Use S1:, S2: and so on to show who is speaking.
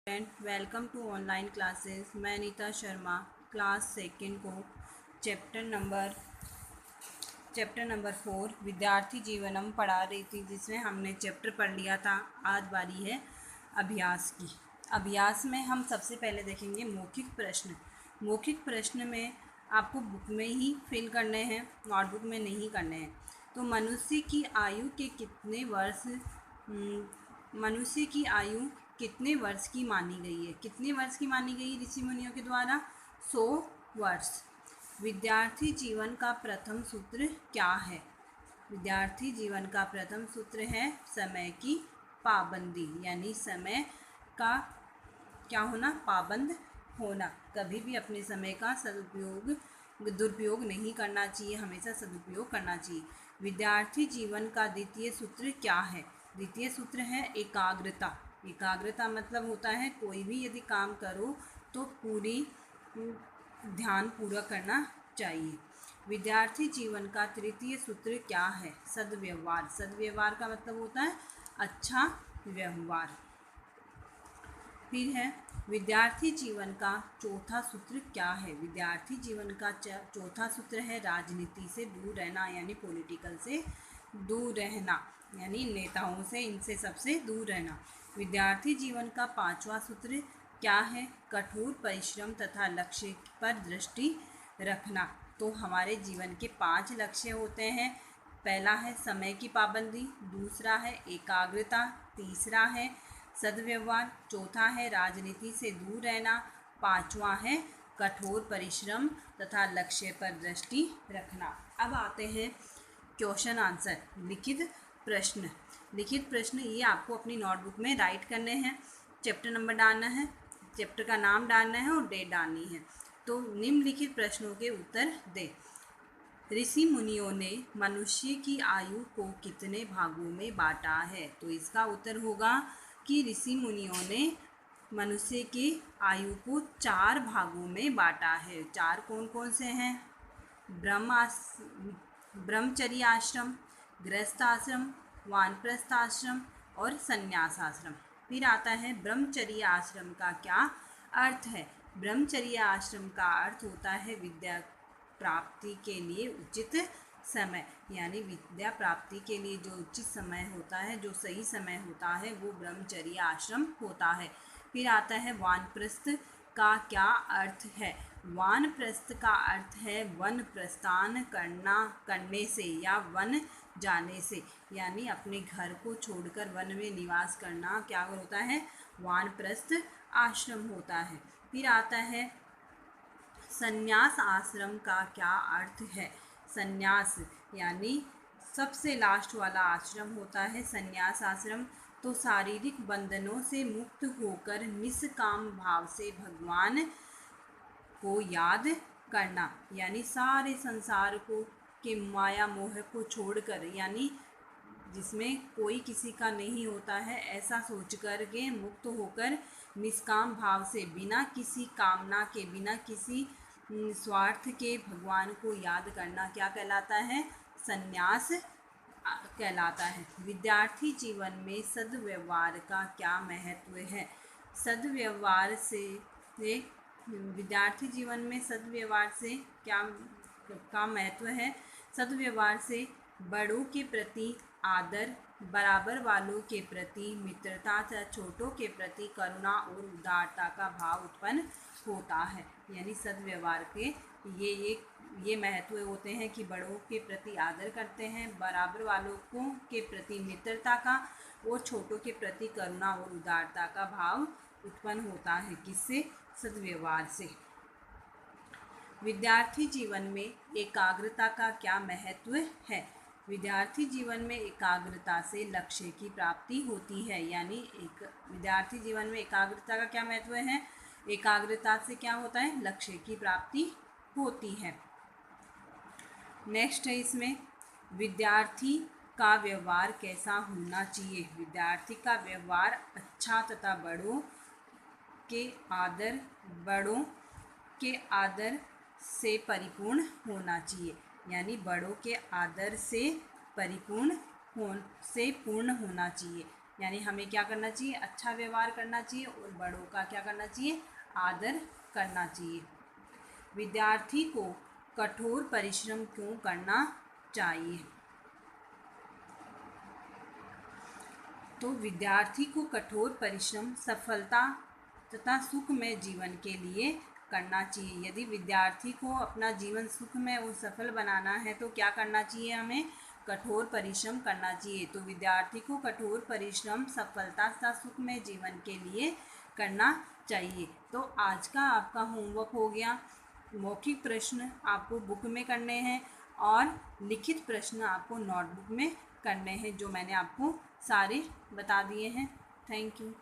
S1: Welcome to online classes. मैं Neeta Sharma class second को chapter number 4 विद्यार्थी जीवनम पढ़ा रही थी, जिसमें हमने चैप्टर पढ़ लिया था। आज बारी है अभ्यास की। अभ्यास में हम सबसे पहले देखेंगे मौखिक प्रश्न। मौखिक प्रश्न में आपको बुक में ही फिल करने हैं, नोटबुक में नहीं करने हैं। तो मनुष्य की आयु कितने वर्ष की मानी गई है? कितने वर्ष की मानी गई ऋषि मुनियों के द्वारा? 100 वर्ष। विद्यार्थी जीवन का प्रथम सूत्र क्या है? विद्यार्थी जीवन का प्रथम सूत्र है समय की पाबंदी, यानी समय का क्या होना? पाबंद होना। कभी भी अपने समय का दुरुपयोग नहीं करना चाहिए, हमेशा सदुपयोग करना चाहिए। विद्यार्थी जीवन का द्वितीय सूत्र क्या है? द्वितीय सूत्र है एकाग्रता। एकाग्रता मतलब होता है कोई भी यदि काम करो तो पूरी ध्यान पूर्वक करना चाहिए। विद्यार्थी जीवन का तृतीय सूत्र क्या है? सद्व्यवहार। सद्व्यवहार का मतलब होता है अच्छा व्यवहार। फिर है विद्यार्थी जीवन का चौथा सूत्र क्या है? विद्यार्थी जीवन का चौथा सूत्र है राजनीति से दूर रहना, यानी पॉलिटिकल से दूर रहना, यानी नेताओं से, इनसे सबसे दूर रहना। विद्यार्थी जीवन का पांचवा सूत्र क्या है? कठोर परिश्रम तथा लक्ष्य पर दृष्टि रखना। तो हमारे जीवन के 5 लक्ष्य होते हैं। पहला है समय की पाबंदी, दूसरा है एकाग्रता, तीसरा है सद्व्यवहार, चौथा है राजनीति से दूर रहना, पांचवा है कठोर परिश्रम तथा लक्ष्य पर दृष्टि रखना। अब आते हैं क्वेश्चन आंसर, लिखित प्रश्न। लिखित प्रश्न ये आपको अपनी नोटबुक में राइट करने हैं। चैप्टर नंबर डालना है, चैप्टर का नाम डालना है और डेट डालनी है। तो निम्नलिखित प्रश्नों के उत्तर दें। ऋषि मुनियों ने मनुष्य की आयु को कितने भागों में बांटा है? तो इसका उत्तर होगा कि ऋषि मुनियों ने मनुष्य की आयु को 4 भागों में बांटा है। 4 कौन कौन से हैं? ब्रह्मचर्य आश्रम, गृहस्थ आश्रम, वानप्रस्थ आश्रम और संन्यास आश्रम। फिर आता है ब्रह्मचर्य आश्रम का क्या अर्थ है? ब्रह्मचर्य आश्रम का अर्थ होता है विद्या प्राप्ति के लिए उचित समय, यानी विद्या प्राप्ति के लिए जो उचित समय होता है, जो सही समय होता है, वो ब्रह्मचर्य आश्रम होता है। फिर आता है वानप्रस्थ का क्या अर्थ है? वानप्रस्थ का अर्थ है वन प्रस्थान करने से या वन जाने से, यानी अपने घर को छोड़कर वन में निवास करना क्या होता है? वानप्रस्थ आश्रम होता है। फिर आता है संन्यास आश्रम का क्या अर्थ है? संन्यास यानी सबसे लास्ट वाला आश्रम होता है संन्यास आश्रम। तो शारीरिक बंधनों से मुक्त होकर निष्काम भाव से भगवान को याद करना, यानी सारे संसार को के माया मोह को छोड़कर, यानी जिसमें कोई किसी का नहीं होता है, ऐसा सोच कर के मुक्त होकर निष्काम भाव से, बिना किसी कामना के, बिना किसी स्वार्थ के भगवान को याद करना क्या कहलाता है? संन्यास कहलाता है। विद्यार्थी जीवन में सद्व्यवहार का क्या महत्व है? सद्व्यवहार से विद्यार्थी जीवन में सद्व्यवहार से क्या महत्व है? सद्व्यवहार से बड़ों के प्रति आदर, बराबर वालों के प्रति मित्रता तथा छोटों के प्रति करुणा और उदारता का भाव उत्पन्न होता है। यानी सद्व्यवहार के ये महत्व होते हैं कि बड़ों के प्रति आदर करते हैं, बराबर वालों के प्रति मित्रता का और छोटों के प्रति करुणा और उदारता का भाव उत्पन्न होता है। किससे? सद्व्यवहार से। विद्यार्थी जीवन में एकाग्रता का क्या महत्व है? विद्यार्थी जीवन में एकाग्रता से लक्ष्य की प्राप्ति होती है, यानी विद्यार्थी जीवन में एकाग्रता का क्या महत्व है? एकाग्रता से क्या होता है? लक्ष्य की प्राप्ति होती है। नेक्स्ट है इसमें विद्यार्थी का व्यवहार कैसा होना चाहिए? विद्यार्थी का व्यवहार अच्छा तथा बड़ों के आदर से परिपूर्ण होना चाहिए, यानी बड़ों के आदर से पूर्ण होना चाहिए। यानी हमें क्या करना चाहिए, अच्छा व्यवहार करना चाहिए और बड़ों का क्या करना चाहिए, आदर करना चाहिए। विद्यार्थी को कठोर परिश्रम क्यों करना चाहिए? तो विद्यार्थी को कठोर परिश्रम सफलता तथा सुखमय जीवन के लिए करना चाहिए। यदि विद्यार्थी को अपना जीवन सुखमय और सफल बनाना है तो क्या करना चाहिए, हमें कठोर परिश्रम करना चाहिए। तो विद्यार्थी को कठोर परिश्रम सफलता तथा सुखमय जीवन के लिए करना चाहिए। तो आज का आपका होमवर्क हो गया। मौखिक प्रश्न आपको बुक में करने हैं और लिखित प्रश्न आपको नोटबुक में करने हैं, जो मैंने आपको सारे बता दिए हैं। Thank you.